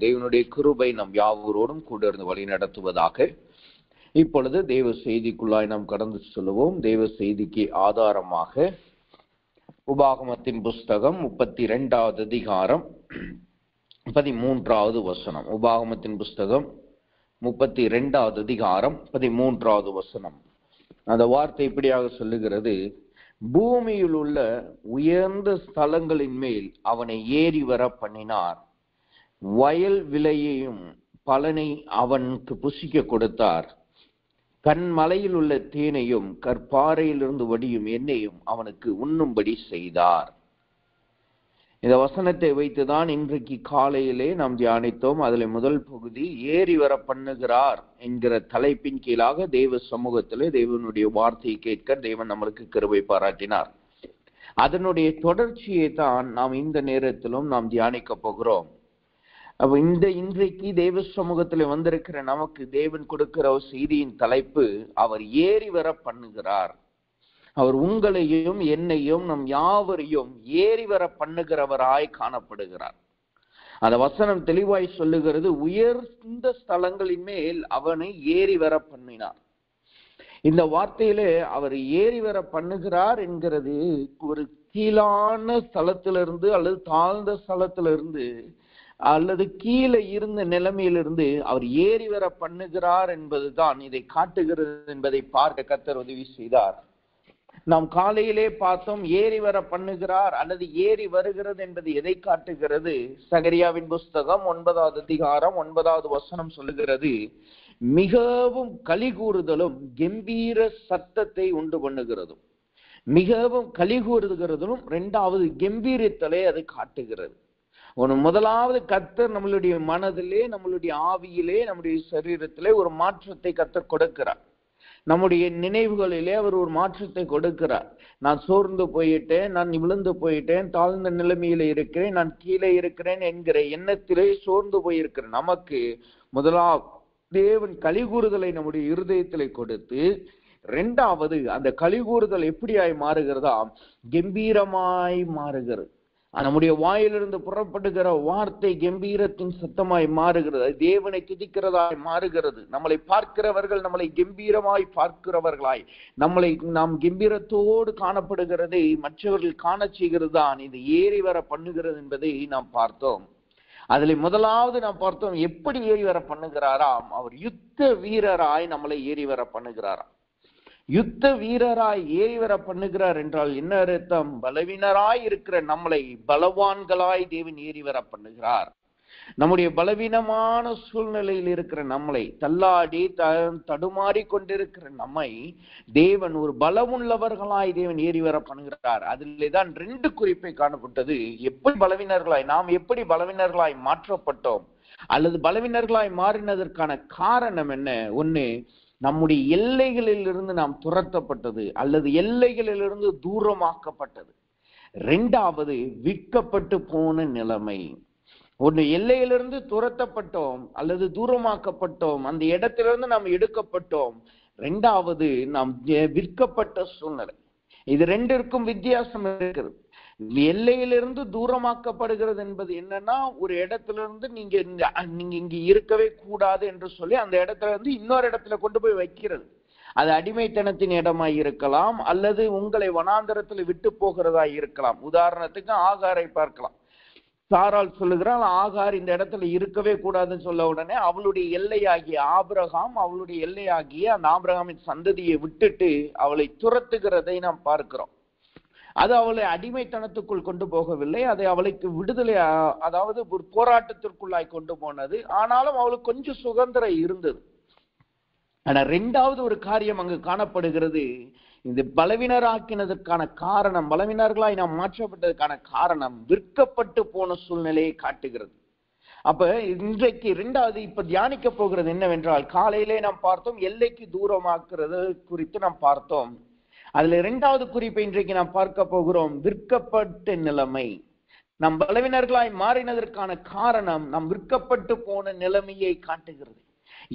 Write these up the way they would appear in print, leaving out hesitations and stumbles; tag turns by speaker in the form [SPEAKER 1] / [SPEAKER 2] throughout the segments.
[SPEAKER 1] தேவனுடைய கிருபை நம் யாவரோடும் கூட இருந்து வழி நடத்துவதாக. இப்பொழுது தேவ செய்திக்குள்ளாய் நாம் கடந்து சொல்லுவோம். தேவ செய்திக்கு ஆதாரமாக உபாகமத்தின் புஸ்தகம் 32வது அதிகாரம் 13வது வசனம். உபாகமத்தின் புஸ்தகம் 32வது அதிகாரம் 13வது வசனம். அந்த வார்த்தை இப்படியாக சொல்லுகிறது: பூமியில் உள்ள உயர்ந்த ஸ்தலங்களின் மேல் அவனை ஏறி வர பண்ணினார், வயல் விளையையும் பலனை அவனுக்கு புசிக்க கொடுத்தார், கண்மலையில் உள்ள தேனையும் கற்பாறையிலிருந்து வடியும் எண்ணெயும் அவனுக்கு உண்ணும்படி செய்தார். இந்த வசனத்தை வைத்துதான் இன்றைக்கு காலையிலே நாம் தியானித்தோம். அதில் முதல் பகுதி ஏறி வர பண்ணுகிறார் என்கிற தலைப்பின் கீழாக தேவ சமூகத்திலே தேவனுடைய வார்த்தையை கேட்க தேவன் நம்மளுக்கு கிருபை பாராட்டினார். அதனுடைய தொடர்ச்சியை தான் நாம் இந்த நேரத்திலும் நாம் தியானிக்க போகிறோம். அப்ப இன்றைக்கு தேவ சமூகத்தில் வந்திருக்கிற நமக்கு தேவன் கொடுக்கிற செய்தியின் தலைப்பு அவர் ஏறி வர பண்ணுகிறார். அவர் உங்களையும் என்னையும் நம் யாவரையும் ஏறி வர பண்ணுகிறவராய் காணப்படுகிறார். அந்த வசனம் தெளிவாய் சொல்லுகிறது, உயர்ந்த ஸ்தலங்களின் மேல் அவனை ஏறி வர பண்ணினார். இந்த வார்த்தையிலே அவர் ஏறி வர பண்ணுகிறார் என்கிறது ஒரு கீழான ஸ்தலத்திலிருந்து அல்லது தாழ்ந்த ஸ்தலத்திலிருந்து அல்லது கீழே இருந்த நிலைமையிலிருந்து அவர் ஏறி வர பண்ணுகிறார் என்பதுதான் இதை காட்டுகிறது என்பதை பார்க்க கர்த்தர் உதவி செய்தார். நாம் காலையிலே பார்த்தோம், ஏறி வர பண்ணுகிறார் அல்லது ஏறி வருகிறது என்பது எதை காட்டுகிறது? சகரியாவின் புஸ்தகம் 9வது அதிகாரம் 9வது வசனம் சொல்லுகிறது, மிகவும் களி கூறுதலும் கம்பீர சத்தத்தை உண்டு பண்ணுகிறதும். மிகவும் களி கூறுகிறதும் இரண்டாவது கம்பீரத்தலை அது காட்டுகிறது. முதலாவது கர்த்தர் நம்மளுடைய மனதிலே, நம்மளுடைய ஆவியிலே, நம்முடைய சரீரத்திலே ஒரு மாற்றத்தை கர்த்தர் கொடுக்கிறார். நம்முடைய நினைவுகளிலே அவர் ஒரு மாற்றத்தை கொடுக்கிறார். நான் சோர்ந்து போயிட்டேன், நான் விழுந்து போயிட்டேன், தாழ்ந்த நிலைமையில இருக்கிறேன், நான் கீழே இருக்கிறேன் என்கிற எண்ணத்திலே சோர்ந்து போயிருக்கிறேன். நமக்கு முதலாவது தேவன் கலிகூறுதலை நம்முடைய இருதயத்திலே கொடுத்து, இரண்டாவது அந்த கலிகூறுதல் எப்படியாய் மாறுகிறதா? கம்பீரமாய் மாறுகிறது. நம்முடைய வாயிலிருந்து புறப்படுகிற வார்த்தை கம்பீரத்தின் சத்தமாய் மாறுகிறது, தேவனை துதிக்கிறதாய் மாறுகிறது. நம்மளை பார்க்கிறவர்கள் நம்மளை கம்பீரமாய் பார்க்கிறவர்களாய், நாம் கம்பீரத்தோடு காணப்படுகிறதை மற்றவர்கள் காண செய்கிறது தான் இது ஏறி வர பண்ணுகிறது என்பதை நாம் பார்த்தோம். அதில் முதலாவது நாம் பார்த்தோம், எப்படி ஏறி வர பண்ணுகிறாராம்? அவர் யுத்த வீரராய் நம்மளை ஏறி வர பண்ணுகிறாராம். யுத்த வீரராய் ஏறி வர பண்ணுகிறார் என்றால் என்ன அர்த்தம்? பலவீனராய் இருக்கிற நம்மளை பலவான்களாய் தேவன் ஏறி வர பண்ணுகிறார். நம்முடைய பலவீனமான சூழ்நிலையில் இருக்கிற நம்மளை, தள்ளாடி தடுமாறி கொண்டிருக்கிற நம்மை தேவன் ஒரு பலமுள்ளவர்களாய் தேவன் ஏறி வர பண்ணுகிறார். அதிலே தான் 2 குறிப்பை காணப்பட்டது. எப்படி பலவீனர்களாய், நாம் எப்படி பலவீனர்களாய் மாற்றப்பட்டோம் அல்லது பலவீனர்களாய் மாறினதற்கான காரணம் என்ன? ஒண்ணு, நம்முடைய எல்லைகளில் இருந்து நாம் துரத்தப்பட்டது அல்லது எல்லைகளிலிருந்து தூரமாக்கப்பட்டது. இரண்டாவது, விற்கப்பட்டு போன நிலைமை. ஒன்று, எல்லையிலிருந்து துரத்தப்பட்டோம் அல்லது தூரமாக்கப்பட்டோம், அந்த இடத்திலிருந்து நாம் எடுக்கப்பட்டோம். இரண்டாவது, நாம் விற்கப்பட்ட சூழ்நிலை. இது ரெண்டிற்கும் வித்தியாசம் இருக்கிறது. எல்லையிலிருந்து தூரமாக்கப்படுகிறது என்பது என்னன்னா, ஒரு இடத்துல இருந்து நீங்க இங்க இருக்கவே கூடாது என்று சொல்லி அந்த இடத்துல இருந்து இன்னொரு இடத்துல கொண்டு போய் வைக்கிறது. அது அடிமைத்தனத்தின் இடமாய் இருக்கலாம் அல்லது உங்களை வனாந்தரத்துல விட்டு போகிறதா இருக்கலாம். உதாரணத்துக்கு ஆகாரை பார்க்கலாம். சாராள் சொல்லுகிறாள், ஆகார் இந்த இடத்துல இருக்கவே கூடாதுன்னு சொல்ல உடனே அவளுடைய எல்லையாகிய ஆபிரகாம், அவளுடைய எல்லையாகிய அந்த ஆபிரகாமின் சந்ததியை விட்டுட்டு அவளை துரத்துகிறதை நாம் பார்க்கிறோம். அது அவளை அடிமைத்தனத்துக்குள் கொண்டு போகவில்லை, அதை அவளுக்கு விடுதலை, அதாவது ஒரு போராட்டத்திற்குள்ளாய் கொண்டு போனது. ஆனாலும் அவளுக்கு கொஞ்சம் சுதந்திரம் இருந்தது. ஆனா இரண்டாவது ஒரு காரியம் அங்கு காணப்படுகிறது. இந்த பலவீனராக்கினதற்கான காரணம், பலவீனர்களாய் நாம் மாற்றப்பட்டதற்கான காரணம் விற்கப்பட்டு போன சூழ்நிலையை காட்டுகிறது. அப்ப இன்றைக்கு இரண்டாவது இப்ப தியானிக்க போகிறது என்னவென்றால், காலையிலே நாம் பார்த்தோம் எல்லைக்கு தூரமாக்குறது குறித்து நாம் பார்த்தோம். அதுல இரண்டாவது குறிப்பை இன்றைக்கு நாம் பார்க்க போகிறோம், விற்கப்பட்ட நிலைமை. நம் பலவீனர்களாய் மாறினதற்கான காரணம் நாம் விற்கப்பட்டு போன நிலைமையை காட்டுகிறது.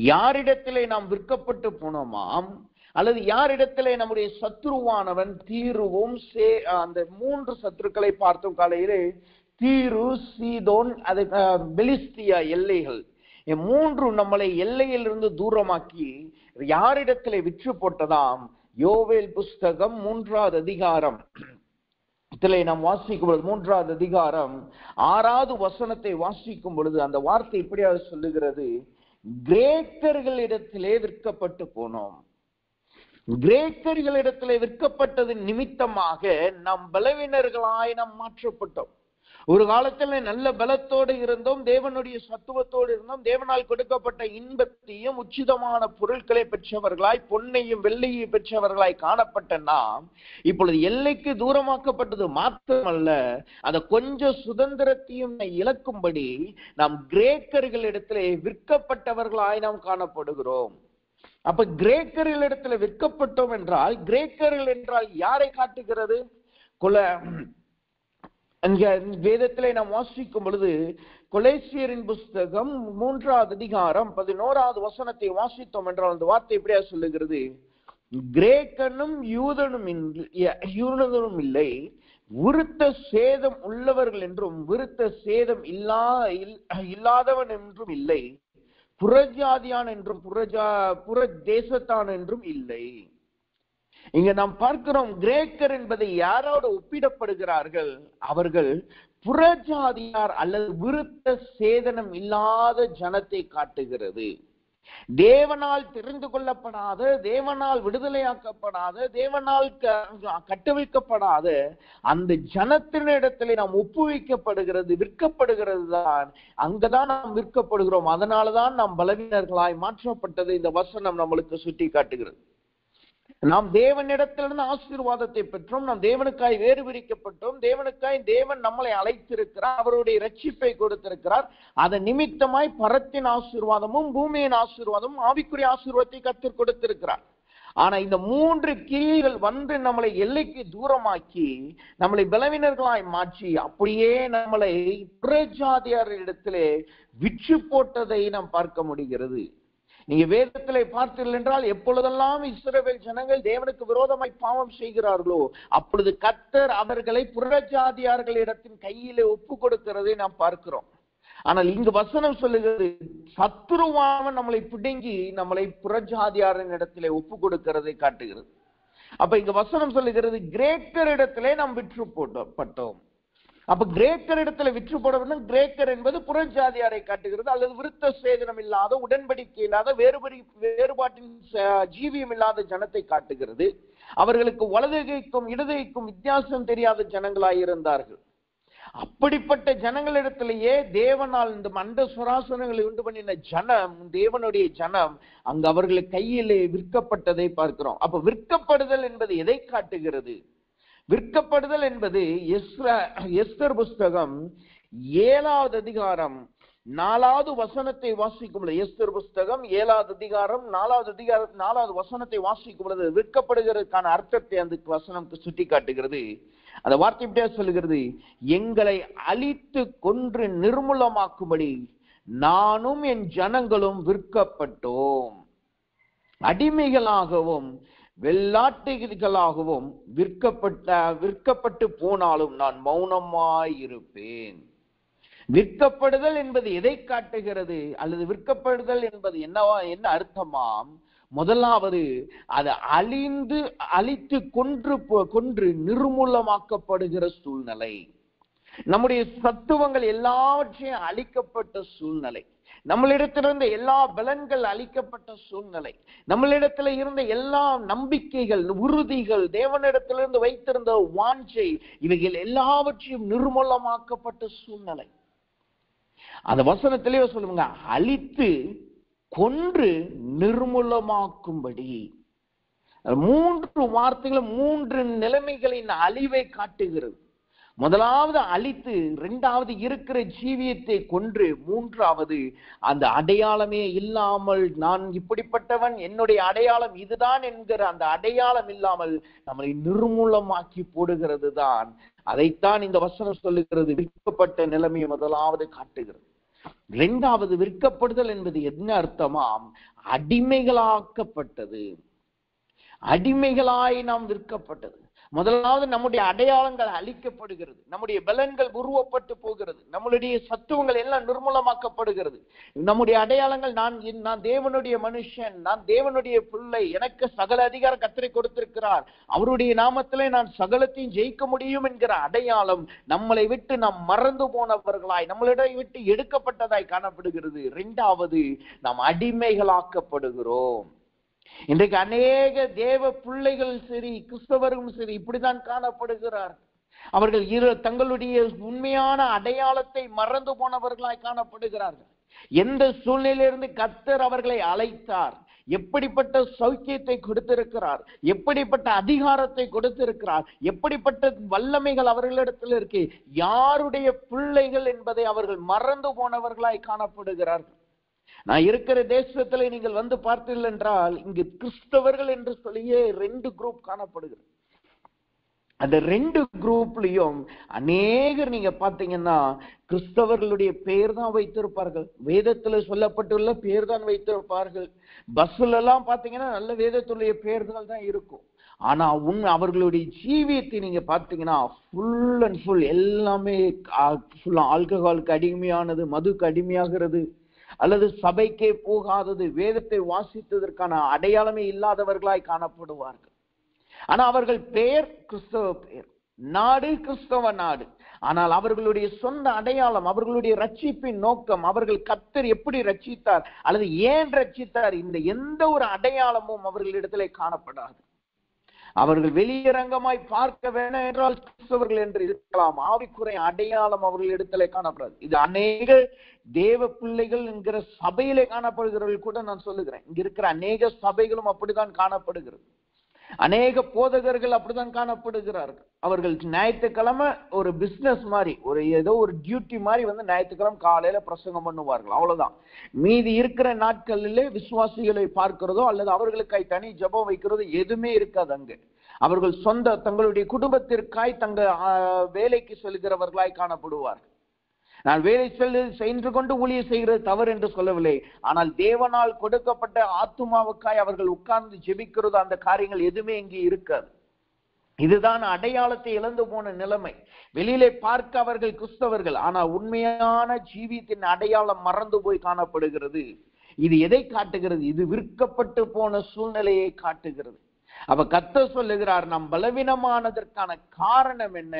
[SPEAKER 1] யாரிடத்திலே நாம் விற்கப்பட்டு போனோமாம் அல்லது யாரிடத்திலே நம்முடைய சத்ருவானவன் தீர்வும் அந்த 3 சத்துருக்களை பார்த்தோம் காலையிலே. தீரு, சீதோன், அது பெலிஸ்தியா எல்லைகள், மூன்று நம்மளை எல்லையிலிருந்து தூரமாக்கி யாரிடத்திலே விற்று போட்டதாம்? யோவேல் புஸ்தகம் 3வது அதிகாரம் இதிலே நாம் வாசிக்கும் பொழுது 3வது அதிகாரம் 6வது வசனத்தை வாசிக்கும் பொழுது அந்த வார்த்தை இப்படியாக சொல்லுகிறது, கிரேக்கர்களிடத்திலே விற்கப்பட்டு போனோம். கிரேக்கர்களிடத்திலே விற்கப்பட்டது நிமித்தமாக நாம் பலவீனர்களாய் நாம் மாற்றப்பட்டோம். ஒரு காலத்தில் நல்ல பலத்தோடு இருந்தோம், தேவனுடைய சத்துவத்தோடு இருந்தோம், தேவனால் கொடுக்கப்பட்ட இன்பத்தையும் உச்சிதமான பொருட்களை பெற்றவர்களாய், பொன்னையும் வெள்ளையும் பெற்றவர்களாய் காணப்பட்ட நாம் இப்பொழுது எல்லைக்கு தூரமாக்கப்பட்டது மாத்திரமல்ல, அந்த கொஞ்சம் சுதந்திரத்தையும் இழக்கும்படி நாம் கிரேக்கர்களிடத்திலே விற்கப்பட்டவர்களாய் நாம் காணப்படுகிறோம். அப்ப கிரேக்கர்களிடத்துல விற்கப்பட்டோம் என்றால், கிரேக்கர்கள் என்றால் யாரை காட்டுகிறது? வேதத்திலே நாம் வாசிக்கும் பொழுது கொலேசியரின் புஸ்தகம் 3வது அதிகாரம் 11வது வசனத்தை வாசித்தோம் என்றால் அந்த வார்த்தை எப்படியா சொல்லுகிறது, கிரேக்கனும் யூதனும் இல்லை, விருத்த சேதம் உள்ளவர்கள் என்றும் விருத்த சேதம் இல்லாதவன் என்றும் இல்லை, புறஜாதியான் என்றும் புற தேசத்தான் என்றும் இல்லை. இங்க நாம் பார்க்கிறோம், கிரேக்கர் என்பதை யாரோடு ஒப்பிடப்படுகிறார்கள்? அவர்கள் புறஜாதியார் அல்லது விருத்த சேதனம் இல்லாத ஜனத்தை காட்டுகிறது. தேவனால் தெரிந்து கொள்ளப்படாத, தேவனால் விடுதலையாக்கப்படாத, தேவனால் கட்டவிழ்க்கப்படாத அந்த ஜனத்தினிடத்திலே நாம் ஒப்புவிக்கப்படுகிறது, விற்கப்படுகிறது தான். அங்கதான் நாம் விற்கப்படுகிறோம். அதனாலதான் நாம் பலவீனர்களாய் மாற்றப்பட்டது இந்த வசனம் நம்மளுக்கு சுட்டி காட்டுகிறது. நாம் தேவனிடத்திலிருந்து ஆசீர்வாதத்தை பெற்றோம், நாம் தேவனுக்காய் வேறு பிரிக்கப்பட்டோம், தேவனுக்காய் தேவன் நம்மளை அழைத்திருக்கிறார், அவருடைய ரட்சிப்பை கொடுத்திருக்கிறார். அதன் நிமித்தமாய் பரத்தின் ஆசீர்வாதமும் பூமியின் ஆசீர்வாதமும் ஆவிக்குரிய ஆசீர்வாதத்தை கர்த்தர் கொடுத்திருக்கிறார். ஆனா இந்த 3 கிரியைகள் வந்து நம்மளை எல்லைக்கு தூரமாக்கி நம்மளை பலவீனர்களாய் மாற்றி அப்படியே நம்மளை புறஜாதியாரிடத்திலே விற்று போட்டதை நாம் பார்க்க முடிகிறது. நீங்க வேதத்திலே பார்த்தீர்கள் என்றால், எப்பொழுதெல்லாம் இஸ்ரவேல் ஜனங்கள் தேவனுக்கு விரோதமாய் பாவம் செய்கிறார்களோ அப்பொழுது கர்த்தர் அவர்களை புறஜாதியார்களிடத்தின் கையிலே ஒப்பு கொடுக்கிறதை நாம் பார்க்கிறோம். ஆனால் இங்கு வசனம் சொல்லுகிறது, சத்துருவானவன் நம்மளை பிடுங்கி நம்மளை புறஜாதியாரின் இடத்திலே ஒப்பு கொடுக்கிறதை காட்டுகிறது. அப்ப இங்க வசனம் சொல்லுகிறது, கிரேக்கர் இடத்திலே நாம் விற்று போட்டோம். அப்ப கிரேக்கர் இடத்துல விற்று போட வேண்டும். கிரேக்கர் என்பது புறஜாதியாரை காட்டுகிறது, அல்லது விருத்த சேதனம் இல்லாத, உடன்படிக்கை இல்லாத, வேறுபாட்டின் ஜீவியம் இல்லாத ஜனத்தை காட்டுகிறது. அவர்களுக்கு வலதுகைக்கும் இடதுகைக்கும் வித்தியாசம் தெரியாத ஜனங்களாயிருந்தார்கள். அப்படிப்பட்ட ஜனங்களிடத்திலேயே தேவனால் இந்த மண்ட சுராசனங்களை உண்டு பண்ணின ஜனம், தேவனுடைய ஜனம் அங்கு அவர்களுக்கு கையிலே விற்கப்பட்டதை பார்க்கிறோம். அப்ப விற்கப்படுதல் என்பது எதை காட்டுகிறது? விற்கப்படுதல் என்பது எஸ்தர் புஸ்தகம் 7வது அதிகாரம் 4வது வசனத்தை வாசிக்கும் பொழுது, எஸ்தர் புஸ்தகம் 7வது அதிகாரம் 4வது வசனத்தை வாசிக்கும் பொழுது விற்கப்படுகிறதுக்கான அர்த்தத்தை அந்த வசனம் சுட்டி காட்டுகிறது. அந்த வார்த்தை இப்படியா சொல்லுகிறது, எங்களை அழித்து கொன்று நிர்மூலமாக்கும்படி நானும் என் ஜனங்களும் விற்கப்பட்டோம், அடிமைகளாகவும் வெள்ளாட்டுகளாகவும் விற்கப்பட்டு போனாலும் நான் மௌனமாயிருப்பேன். விற்கப்படுதல் என்பது எதை காட்டுகிறது? அல்லது விற்கப்படுதல் என்பது என்ன அர்த்தமாம்? முதலாவது, அது அழித்து கொன்று நிர்மூலமாக்கப்படுகிற சூழ்நிலை. நம்முடைய சத்துவங்கள் எல்லாவற்றையும் அழிக்கப்பட்ட சூழ்நிலை, நம்மளிடத்திலிருந்த எல்லா பலன்கள் அளிக்கப்பட்ட சூழ்நிலை, நம்மளிடத்துல இருந்த எல்லா நம்பிக்கைகள், உறுதிகள், தேவனிடத்திலிருந்து வைத்திருந்த வாஞ்சை, இவைகள் எல்லாவற்றையும் நிர்மூலமாக்கப்பட்ட சூழ்நிலை. அந்த வசனத்திலேயே சொல்லுவாங்க, அழித்து கொன்று நிர்மூலமாக்கும்படி. 3 வார்த்தைகளும் 3 நிலைமைகளின் அழிவை காட்டுகிறது. முதலாவது அழித்து, 2வது இருக்கிற ஜீவியத்தை கொன்று, 3வது அந்த அடையாளமே இல்லாமல், நான் இப்படிப்பட்டவன், என்னுடைய அடையாளம் இதுதான் என்கிற அந்த அடையாளம் இல்லாமல் நம்மளை நிர்மூலமாக்கி போடுகிறது தான். அதைத்தான் இந்த வசனம் சொல்லுகிறது. விற்கப்பட்ட நிலைமையை முதலாவது காட்டுகிறது. 2வது, விற்கப்படுதல் என்பது என்ன அர்த்தமாம்? அடிமைகளாக்கப்பட்டது. அடிமைகளாய் நாம் விற்கப்பட்டது. முதலாவது நம்முடைய அடையாளங்கள் அழிக்கப்படுகிறது, நம்முடைய பலன்கள் உருவப்பட்டு போகிறது, நம்மளுடைய சத்துவங்கள் எல்லாம் நிர்மூலமாக்கப்படுகிறது. நம்முடைய அடையாளங்கள் நான் தேவனுடைய மனுஷன், நான் தேவனுடைய பிள்ளை, எனக்கு சகல அதிகாரம் கர்த்தர் கொடுத்திருக்கிறார், அவருடைய நாமத்திலே நான் சகலத்தையும் ஜெயிக்க முடியும் என்கிற அடையாளம் நம்மளை விட்டு நாம் மறந்து போனவர்களாய், நம்மளிடம் விட்டு எடுக்கப்பட்டதாய் காணப்படுகிறது. இரண்டாவது, நாம் அடிமைகளாக்கப்படுகிறோம். இன்றைக்கு அநேக தேவ பிள்ளைகள் சரி, கிறிஸ்தவரும் சரி, இப்படிதான் காணப்படுகிறார். அவர்கள் தங்களுடைய உண்மையான அடையாளத்தை மறந்து போனவர்களாய் காணப்படுகிறார்கள். எந்த சூழ்நிலையிலிருந்து கர்த்தர் அவர்களை அழைத்தார், எப்படிப்பட்ட சௌக்கியத்தை கொடுத்திருக்கிறார், எப்படிப்பட்ட அதிகாரத்தை கொடுத்திருக்கிறார், எப்படிப்பட்ட வல்லமைகள் அவர்களிடத்தில் இருக்கு, யாருடைய பிள்ளைகள் என்பதை அவர்கள் மறந்து போனவர்களாய் காணப்படுகிறார்கள். நான் இருக்கிற தேசத்துல நீங்கள் வந்து பார்த்தீர்கள் என்றால், இங்கு கிறிஸ்தவர்கள் என்று சொல்லியே 2 குரூப் காணப்படுகிறது. அந்த 2 குரூப்லயும் அநேகர் நீங்க பாத்தீங்கன்னா கிறிஸ்தவர்களுடைய பெயர் தான் வைத்திருப்பார்கள், வேதத்துல சொல்லப்பட்டுள்ள பெயர் தான் வைத்திருப்பார்கள். பஸ்ல எல்லாம் பாத்தீங்கன்னா நல்ல வேதத்துடைய பெயர்கள் தான் இருக்கும். ஆனா அவர்களுடைய ஜீவியத்தை நீங்க பாத்தீங்கன்னா ஃபுல் அண்ட் ஃபுல் எல்லாமே ஆல்கஹாலுக்கு அடிமையானது, மதுக்கு அடிமையாகிறது, அல்லது சபைக்கே போகாதது, வேதத்தை வாசித்ததற்கான அடையாளமே இல்லாதவர்களாய் காணப்படுவார்கள். ஆனா அவர்கள் பெயர் கிறிஸ்தவ பெயர், நாடு கிறிஸ்தவ நாடு. ஆனால் அவர்களுடைய சொந்த அடையாளம், அவர்களுடைய ரட்சிப்பின் நோக்கம், அவர்கள் கர்த்தர் எப்படி ரட்சித்தார் அல்லது ஏன் ரட்சித்தார், இந்த எந்த ஒரு அடையாளமும் அவர்களிடத்திலே காணப்படாது. அவர்கள் வெளியரங்கமாய் பார்க்க வேணும் என்றால் கிறிஸ்தவர்கள் என்று இருக்கலாம், ஆவிக்குறை அடையாளம் அவர்களிடத்திலே காணப்படாது. இது அநேக தேவ பிள்ளைகள் என்கிற சபையிலே காணப்படுகிறவர்கள் கூட நான் சொல்லுகிறேன். இங்க இருக்கிற அநேக சபைகளும் அப்படித்தான் காணப்படுகிறது. அநேக போதகர்கள் அப்படித்தான் காணப்படுகிறார்கள். அவர்கள் ஞாயிற்றுக்கிழமை ஒரு பிசினஸ் மாதிரி, ஏதோ ஒரு டியூட்டி மாதிரி ஞாயிற்றுக்கிழமை காலையில பிரசங்கம் பண்ணுவார்கள், அவ்வளவுதான். மீதி இருக்கிற நாட்களிலே விசுவாசிகளை பார்க்கிறதோ அல்லது அவர்களுக்காய் தனி ஜெபம் வைக்கிறதோ எதுவுமே இருக்காது அங்கு. அவர்கள் தங்களுடைய குடும்பத்திற்காய் தங்கள் வேலைக்கு செல்கிறவர்களாய் காணப்படுவார்கள். நான் வேலை சென்று கொண்டு ஊழிய செய்கிறது தவறு என்று சொல்லவில்லை. ஆனால் தேவனால் கொடுக்கப்பட்ட ஆத்துமாவுக்காய் அவர்கள் உட்கார்ந்து ஜெபிக்கிறது, அந்த காரியங்கள் எதுவுமே இங்கே இருக்காது. இதுதான் அடையாளத்தை இழந்து போன நிலைமை. வெளியிலே பார்க்க அவர்கள் கிறிஸ்தவர்கள், ஆனா உண்மையான ஜீவியத்தின் அடையாளம் மறந்து போய் காணப்படுகிறது. இது எதை காட்டுகிறது? இது விற்கப்பட்டு போன சூழ்நிலையை காட்டுகிறது. அப்ப கர்த்தர் சொல்லுகிறார், நாம் பலவீனமானதற்கான காரணம் என்ன?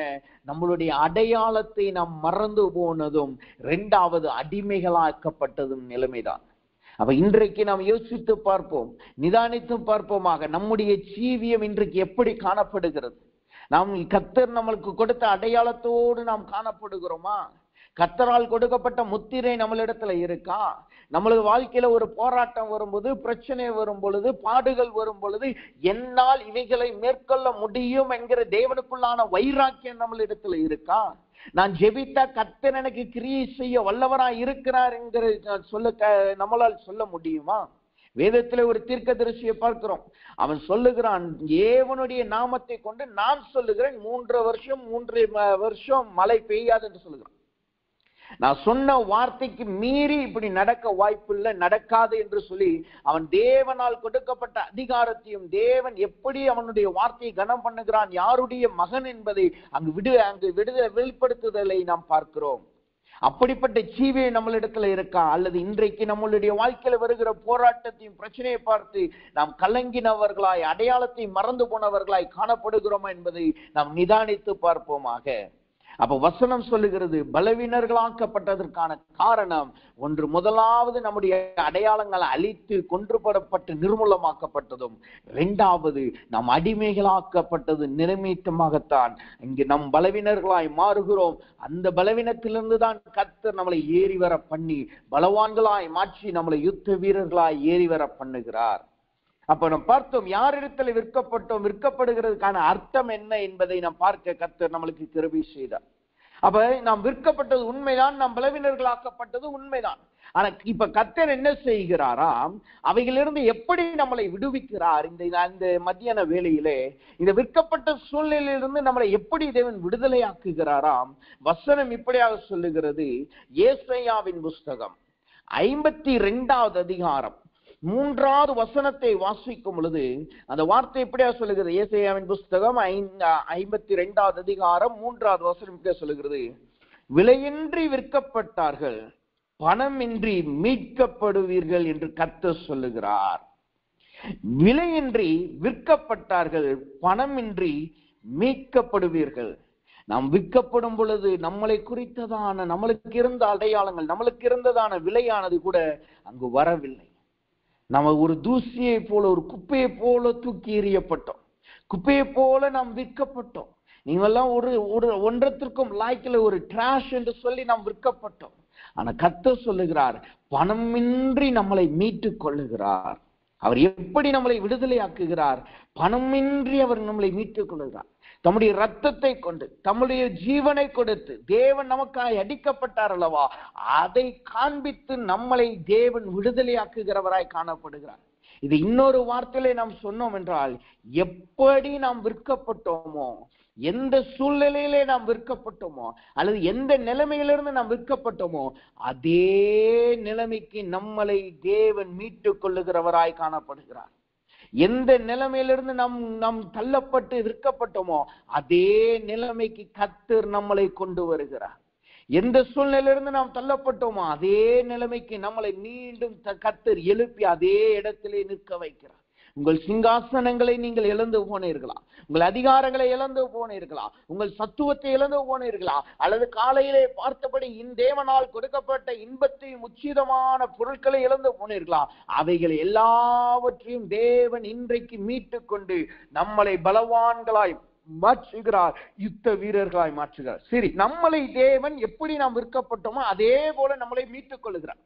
[SPEAKER 1] நம்மளுடைய அடையாளத்தை நாம் மறந்து போனதும், 2வது அடிமைகளாக்கப்பட்டதும் நிலைமைதான். அப்ப இன்றைக்கு நாம் யோசித்து பார்ப்போம், நிதானித்து பார்ப்போமாக, நம்முடைய ஜீவியம் இன்றைக்கு எப்படி காணப்படுகிறது? நாம் கர்த்தர் நம்மளுக்கு கொடுத்த அடையாளத்தோடு நாம் காணப்படுகிறோமா? கர்த்தரால் கொடுக்கப்பட்ட முத்திரை நம்மளிடத்துல இருக்கா? நம்மளது வாழ்க்கையில ஒரு போராட்டம் வரும்போது, பிரச்சனை வரும் பொழுது, பாடுகள் வரும் பொழுது, என்னால் இவைகளை மேற்கொள்ள முடியும் என்கிற தேவனுக்குள்ளான வைராக்கியம் நம்மளிடத்துல இருக்கா? நான் ஜெபித்தா கர்த்தர் எனக்கு கிரியை செய்ய வல்லவராய் இருக்கிறார் என்கிற நம்மளால் சொல்ல முடியுமா? வேதத்திலே ஒரு தீர்க்கதரிசியை பார்க்கிறோம். அவன் சொல்லுகிறான், தேவனுடைய நாமத்தை கொண்டு நான் சொல்லுகிறேன் 3 வருஷம் மழை பெய்யாது என்று சொல்லுகிறான். நான் சொன்ன வார்த்தைக்கு மீறி இப்படி நடக்க வாய்ப்பு இல்லை, நடக்காது என்று சொல்லி அவன் தேவனால் கொடுக்கப்பட்ட அதிகாரத்தையும், தேவன் எப்படி அவனுடைய வார்த்தையை கனம் பண்ணுகிறான், யாருடைய மகன் என்பதை அங்கு வெளிப்படுத்துதலை நாம் பார்க்கிறோம். அப்படிப்பட்ட ஜீவியை நம்மளிடத்துல இருக்கா? அல்லது இன்றைக்கு நம்மளுடைய வாழ்க்கையில வருகிற போராட்டத்தையும் பிரச்சனையை பார்த்து நாம் கலங்கினவர்களாய், அடையாளத்தை மறந்து போனவர்களாய் காணப்படுகிறோமா என்பதை நாம் நிதானித்து பார்ப்போமாக. அப்ப வசனம் சொல்லுகிறது, பலவீனர்களாக்கப்பட்டதற்கான காரணம் ஒன்று, முதலாவது நம்முடைய அடையாளங்களை அழித்து கொன்றுபடப்பட்டு நிர்மூலமாக்கப்பட்டதும், 2வது நாம் அடிமைகளாக்கப்பட்டது நிமித்தமாகத்தான் இங்கு நம் பலவீனர்களாய் மாறுகிறோம். அந்த பலவீனத்திலிருந்து தான் கர்த்தர் நம்மளை ஏறி வர பண்ணி பலவான்களாய் மாற்றி நம்மளை யுத்த வீரர்களாய் ஏறி வர பண்ணுகிறார். அப்ப நாம் பார்த்தோம், யாரிடத்தில் விற்கப்பட்டோம், விற்கப்படுகிறதுக்கான அர்த்தம் என்ன என்பதை நாம் பார்க்க கர்த்தர் நம்மளுக்கு கிருபை செய்தார். அப்ப நாம் விற்கப்பட்டது உண்மைதான், நாம் பலவீனர்களாக்கப்பட்டது உண்மைதான். ஆனா இப்ப கர்த்தர் என்ன செய்கிறாராம், அவைகளிலிருந்து எப்படி நம்மளை விடுவிக்கிறார்? இந்த மத்தியான வேளையிலே இந்த விற்கப்பட்ட சூழ்நிலையிலிருந்து நம்மளை எப்படி தேவன் விடுதலையாக்குகிறாராம்? வசனம் இப்படியாக சொல்லுகிறது. ஏசாயாவின் புஸ்தகம் 52வது அதிகாரம் 3வது வசனத்தை வாசிக்கும் பொழுது அந்த வார்த்தை எப்படியா சொல்லுகிறது? ஏசாயாவின் புஸ்தகம் 52வது அதிகாரம் 3வது வசனம் இப்படியா சொல்லுகிறது, விலையின்றி விற்கப்பட்டார்கள், பணமின்றி மீட்கப்படுவீர்கள் என்று கர்த்தர் சொல்லுகிறார். விலையின்றி விற்கப்பட்டார்கள், பணமின்றி மீட்கப்படுவீர்கள். நாம் விற்கப்படும் பொழுது நம்மளை குறித்ததான, நம்மளுக்கு இருந்த அடையாளங்கள், நம்மளுக்கு இருந்ததான விலையானது கூட அங்கு வரவில்லை. நம்ம ஒரு தூசியை போல, ஒரு குப்பையை போல தூக்கி எறியப்பட்டோம். குப்பையை போல நாம் விற்கப்பட்டோம். நீங்கெல்லாம் ஒரு ஒன்றத்திற்கும் லாய்க்கில் ஒரு டிராஷ் என்று சொல்லி நாம் விற்கப்பட்டோம். ஆனா கர்த்தர் சொல்லுகிறார், பணமின்றி நம்மளை மீட்டுக் கொள்ளுகிறார். அவர் எப்படி நம்மளை விடுதலை ஆக்குகிறார்? பணமின்றி அவர் நம்மளை மீட்டுக் கொள்ளுகிறார். தம்முடைய ரத்தத்தை கொண்டு, தம்முடைய ஜீவனை கொடுத்து, தேவன் நமக்காய் அடிக்கப்பட்டார் அல்லவா, அதை காண்பித்து நம்மளை தேவன் விடுதலை ஆக்குகிறவராய் காணப்படுகிறார். இது இன்னொரு வார்த்தையிலே நாம் சொன்னோம் என்றால், எப்படி நாம் விற்கப்பட்டோமோ, எந்த சூழ்நிலையிலே நாம் விற்கப்பட்டோமோ, அல்லது எந்த நிலைமையிலிருந்து நாம் விற்கப்பட்டோமோ, அதே நிலைமைக்கு நம்மளை தேவன் மீட்டுக் கொள்ளுகிறவராய் காணப்படுகிறார். எந்த நிலைமையிலிருந்து நாம் தள்ளப்பட்டு விற்கப்பட்டோமோ, அதே நிலைமைக்கு கர்த்தர் நம்மளை கொண்டு வருகிறார். எந்த சூழ்நிலையிலிருந்து நாம் தள்ளப்பட்டோமோ, அதே நிலைமைக்கு நம்மளை மீண்டும் கர்த்தர் எழுப்பி அதே இடத்திலே நிற்க வைக்கிறார். உங்கள் சிங்காசனங்களை நீங்கள் இழந்து போனீர்களா? உங்கள் அதிகாரங்களை இழந்து போனீர்களா? உங்கள் சத்துவத்தை இழந்து போனீர்களா? அல்லது காலையிலே பார்த்தபடி தேவனால் கொடுக்கப்பட்ட இன்பத்தையும் உச்சிதமான பொருட்களை இழந்து போனீர்களா? அவைகள் எல்லாவற்றையும் தேவன் இன்றைக்கு மீட்டு கொண்டு நம்மளை பலவான்களாய் மாற்றுகிறார், யுத்த வீரர்களாய் மாற்றுகிறார். சரி, நம்மளை தேவன் எப்படி நாம் விற்கப்பட்டோமோ அதே போல நம்மளை மீட்டுக் கொள்ளுகிறார்.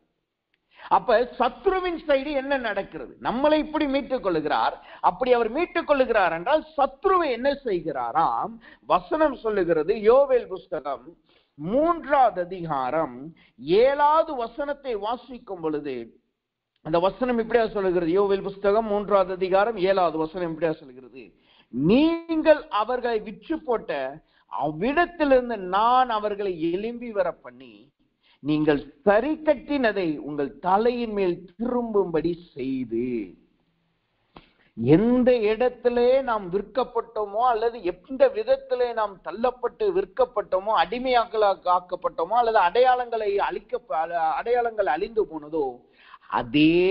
[SPEAKER 1] அப்ப சத்ருவின் சைடு என்ன நடக்கிறது? நம்மளை இப்படி மீட்டுக் கொள்ளுகிறார். அப்படி அவர் மீட்டுக் கொள்ளுகிறார் என்றால் சத்ருவை என்ன செய்கிறாராம்? வசனம் சொல்லுகிறது, யோவேல் புஸ்தகம் 3வது அதிகாரம் 7வது வசனத்தை வாசிக்கும் பொழுது அந்த வசனம் இப்படியா சொல்லுகிறது. யோவேல் புஸ்தகம் 3வது அதிகாரம் 7வது வசனம் இப்படியா சொல்லுகிறது, நீங்கள் அவர்களை விற்று போட்ட அவ்விடத்திலிருந்து நான் அவர்களை எழும்பி வர பண்ணி நீங்கள் சரி கட்டினதை உங்கள் தலையின் மேல் திரும்பும்படி செய்து. எந்த இடத்திலே நாம் விற்கப்பட்டோமோ, அல்லது எந்த விதத்திலே நாம் தள்ளப்பட்டு விற்கப்பட்டோமோ, அடிமையாக்கப்பட்டோமோ, அல்லது அடையாளங்கள் அழிந்து போனதோ, அதே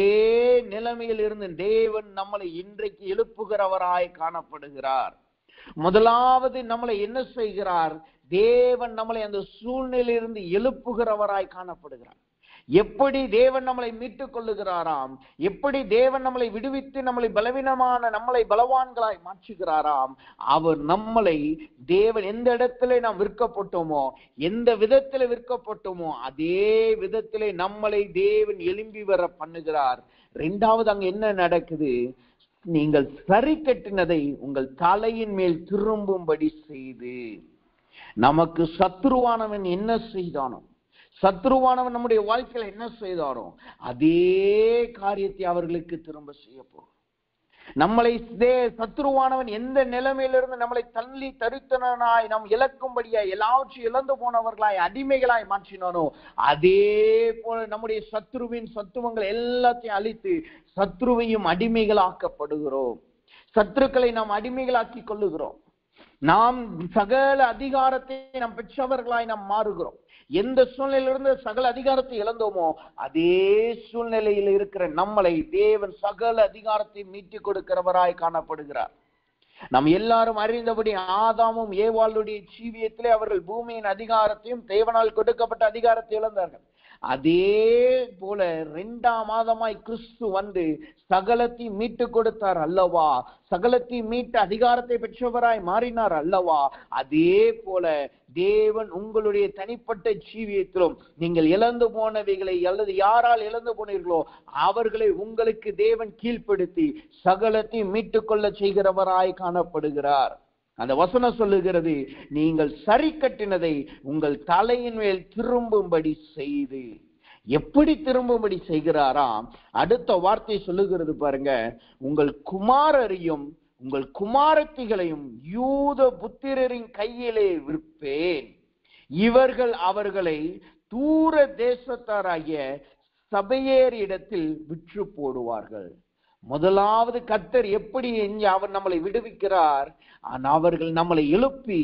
[SPEAKER 1] நிலைமையில் இருந்து தேவன் நம்மளை இன்றைக்கு எழுப்புகிறவராய் காணப்படுகிறார். முதலாவது நம்மளை என்ன செய்கிறார்? தேவன் நம்மளை அந்த சூழ்நிலையிலிருந்து எழுப்புகிறவராய் காணப்படுகிறார். எப்படி தேவன் நம்மளை மீட்டுக் கொள்ளுகிறாராம், எப்படி தேவன் நம்மளை விடுவித்து நம்மளை பலவீனமான நம்மளை பலவான்களாய் மாற்றுகிறாராம். அவர் நம்மளை தேவன் எந்த இடத்திலே நாம் விற்கப்பட்டோமோ, எந்த விதத்திலே விற்கப்பட்டோமோ, அதே விதத்திலே நம்மளை தேவன் எழும்பி வர பண்ணுகிறார். 2வது அங்க என்ன நடக்குது? நீங்கள் சரி கட்டினதை உங்கள் தலையின் மேல் திரும்பும்படி செய்து. நமக்கு சத்ருவானவன் என்ன செய்தானோ, சத்ருவானவன் நம்முடைய வாழ்க்கையில என்ன செய்தானோ, அதே காரியத்தை அவர்களுக்கு திரும்ப செய்ய போறோம். நம்மளை சத்ருவானவன் எந்த நிலைமையிலிருந்து நம்மளை தள்ளி தரித்தனாய் நாம் இழக்கும்படியாய் எல்லாவற்றையும் இழந்து போனவர்களாய் அடிமைகளாய் மாற்றினானோ, அதே போல நம்முடைய சத்ருவின் சத்துவங்கள் எல்லாத்தையும் அழித்து சத்ருவையும் அடிமைகளாக்கப்படுகிறோம். சத்துருக்களை நாம் அடிமைகளாக்கி கொள்ளுகிறோம். நாம் சகல அதிகாரத்தை நாம் பெற்றவர்களாய் நாம் மாறுகிறோம். எந்த சூழ்நிலையிலிருந்து சகல அதிகாரத்தை இழந்தோமோ, அதே சூழ்நிலையில் இருக்கிற நம்மளை தேவன் சகல அதிகாரத்தை மீட்டுக் கொடுக்கிறவராய் காணப்படுகிறார். நாம் எல்லாரும் அறிந்தபடி ஆதாமும் ஏவாளுடைய ஜீவியத்திலே அவர்கள் பூமியின் அதிகாரத்தையும் தேவனால் கொடுக்கப்பட்ட அதிகாரத்தை இழந்தார்கள். அதே போல 2ஆம் மாதமாய் கிறிஸ்து வந்து சகலத்தையும் மீட்டு கொடுத்தார் அல்லவா, சகலத்தையும் மீட்டு அதிகாரத்தை பெற்றவராய் மாறினார் அல்லவா. அதே போல தேவன் உங்களுடைய தனிப்பட்ட ஜீவியத்திலும் நீங்கள் இழந்து போனவைகளை அல்லது யாரால் இழந்து போனீர்களோ அவர்களை உங்களுக்கு தேவன் கீழ்ப்படுத்தி சகலத்தையும் மீட்டுக் கொள்ள செய்கிறவராய் காணப்படுகிறார். அந்த வசனம் சொல்லுகிறது, நீங்கள் சரி கட்டினதை உங்கள் தலையின் மேல் திரும்பும்படி செய்து. எப்படி திரும்பும்படி செய்கிறாராம்? அடுத்த வார்த்தை சொல்லுகிறது பாருங்க, உங்கள் குமாரரையும் உங்கள் குமாரத்திகளையும் யூத புத்திரரின் கையிலே விற்பேன். இவர்கள் அவர்களை தூர தேசத்தாராகிய சபையேர் இடத்தில் விற்று போடுவார்கள். முதலாவது கர்த்தர் எப்படி அவர் நம்மளை விடுவிக்கிறார்? அவர்கள் நம்மளை எழுப்பி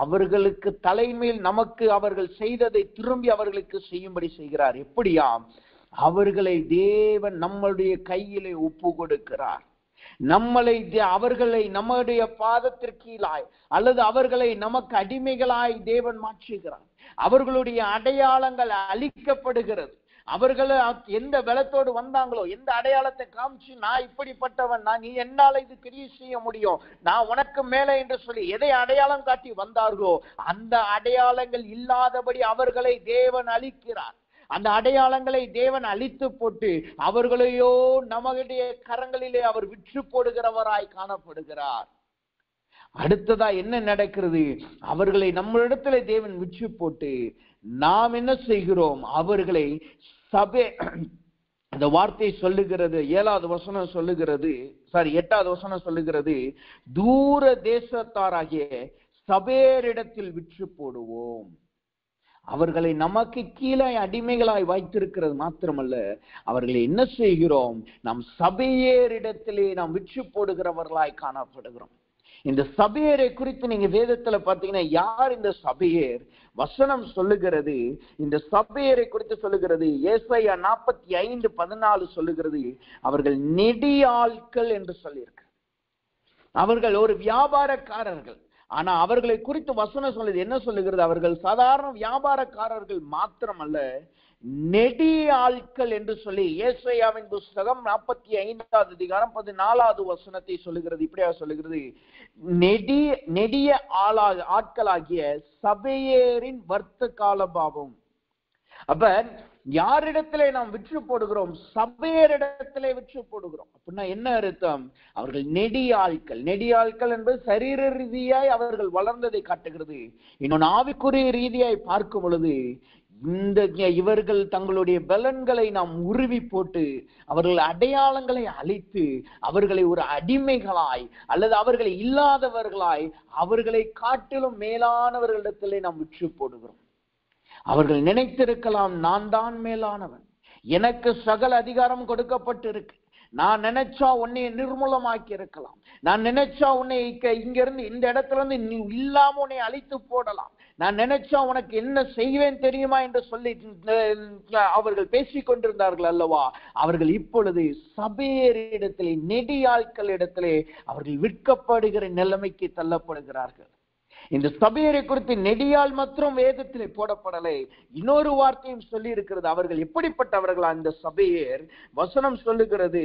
[SPEAKER 1] அவர்களுக்கு தலைமையில் நமக்கு அவர்கள் செய்ததை திரும்பி அவர்களுக்கு செய்யும்படி செய்கிறார். எப்படியாம்? அவர்களை தேவன் நம்முடைய கையிலே ஒப்பு கொடுக்கிறார். அவர்களை நம்முடைய பாதத்திற்கீழாய் அல்லது அவர்களை நமக்கு அடிமைகளாய் தேவன் மாற்றுகிறார். அவர்களுடைய அடையாளங்கள் அழிக்கப்படுகிறது. அவர்கள் எந்த பலத்தோடு வந்தாங்களோ, எந்த அடையாளத்தை காமிச்சு நான் இப்படிப்பட்டவன், நீ என்னால இது கிரியை செய்ய முடியும், நான் உனக்கு மேலே என்று சொல்லி எதை அடையாளம் காட்டி வந்தார்களோ அந்த அடையாளங்கள் இல்லாதபடி அவர்களை தேவன் அழிக்கிறார். அந்த அடையாளங்களை தேவன் அழித்து போட்டு அவர்களையோ நம்முடைய கரங்களிலே அவர் விற்று போடுகிறவராய் காணப்படுகிறார். அடுத்ததா என்ன நடக்கிறது? அவர்களை நம்மளிடத்துல தேவன் விற்று போட்டு நாம் என்ன செய்கிறோம்? அவர்களை சபை, அந்த வார்த்தை சொல்லுகிறது, 7வது வசனம் சொல்லுகிறது, 8வது வசனம் சொல்லுகிறது, தூர தேசத்தாராகிய சபையரிடத்தில் விற்று போடுவோம். அவர்களை நமக்கு கீழே அடிமைகளாய் வைத்திருக்கிறது மாத்திரமல்ல, அவர்களை என்ன செய்கிறோம்? நாம் சபையரிடத்திலே நாம் விற்று போடுகிறவர்களாய் காணப்படுகிறோம். இந்த சபையரை குறித்து நீங்க வேதத்துல பாத்தீங்கன்னா, யார் இந்த சபையர்? வசனம் சொல்லுகிறது, இந்த சபையரை குறித்து சொல்லுகிறது, ஏசாயா 45:14 சொல்லுகிறது, அவர்கள் நெடியாட்கள் என்று சொல்லியிருக்கு. அவர்கள் ஒரு வியாபாரக்காரர்கள். ஆனா அவர்களை குறித்து வசனம் சொல்லுது, என்ன சொல்லுகிறது? அவர்கள் சாதாரண வியாபாரக்காரர்கள் மாத்திரமல்ல, நெடியாட்கள் என்று சொல்லி ஏசாயாவின் புஸ்தகம் 45வது அதிகாரம் 14வது வசனத்தை சொல்லுகிறது. இப்படியா சொல்லுகிறது, நெடிய ஆட்களாகிய சபையேரின் வர்த்த கால பாவம். அப்ப யாரிடத்திலே நாம் விற்று போடுகிறோம்? சபையரிடத்திலே விற்று போடுகிறோம். அப்படின்னா என்ன அர்த்தம்? அவர்கள் நெடியாட்கள். நெடியாட்கள் என்பது சரீர ரீதியாய் அவர்கள் வளர்ந்ததை காட்டுகிறது. இன்னொன்று ஆவிக்குரிய ரீதியாய் பார்க்கும் பொழுது இவர்கள் தங்களுடைய பலன்களை நாம் உருவி போட்டு அவர்கள் அடையாளங்களை அழித்து அவர்களை ஒரு அடிமைகளாய் அல்லது அவர்களை இல்லாதவர்களாய் அவர்களை காட்டிலும் மேலானவர்களிடத்திலே நாம் விற்று போடுகிறோம். அவர்கள் நினைத்திருக்கலாம், நான் தான் மேலானவன், எனக்கு சகல அதிகாரம் கொடுக்கப்பட்டிருக்கு, நான் நினைச்சா உன்னை நிர்மூலமாக்கி இருக்கலாம், நான் நினைச்சா உன்னை இங்கிருந்து இந்த இடத்துல இருந்து நீ இல்லாம உன்னை அழித்து போடலாம், நான் நினைச்சா உனக்கு என்ன செய்வேன் தெரியுமா என்று சொல்லி அவர்கள் பேசிக் கொண்டிருந்தார்கள் அல்லவா? அவர்கள் இப்பொழுது சபையரிடத்திலே, நெடியாட்கள் இடத்திலே அவர்கள் விற்கப்படுகிற நிலைமைக்கு தள்ளப்படுகிறார்கள். இந்த சபையரை குறித்து நெடியால் மற்றும் வேதத்திலே போடப்படலை, இன்னொரு வார்த்தையும் சொல்லி இருக்கிறது. அவர்கள் எப்படிப்பட்டவர்களா இந்த சபையர்? வசனம் சொல்லுகிறது,